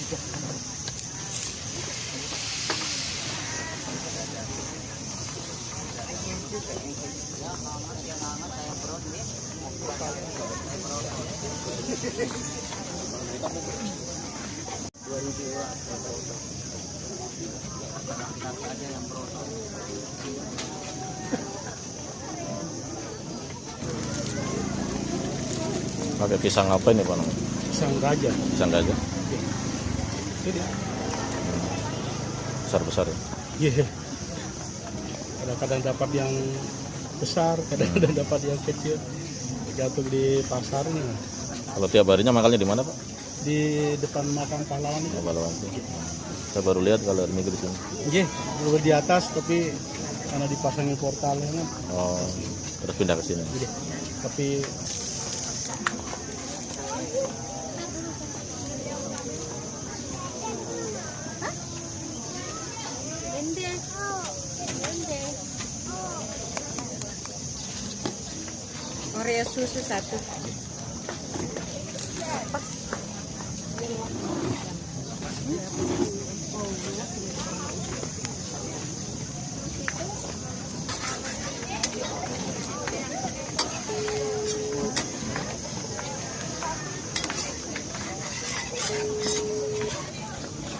Pakai pisang apa ini Pak? Pisang raja. Pisang raja. Itu dia. Besar-besar ya? Iya. Kadang-kadang dapat yang besar, kadang-kadang dapat yang kecil. Tergantung di pasarnya. Kalau tiap harinya makannya di mana Pak? Di depan makam pahlawan itu. Pahlawan itu. Saya baru lihat kalau ini di sini. Iya, dulu di atas tapi karena dipasangin portalnya kan. Oh, terus pindah ke sini. Iya. Tapi Oreo susu 1.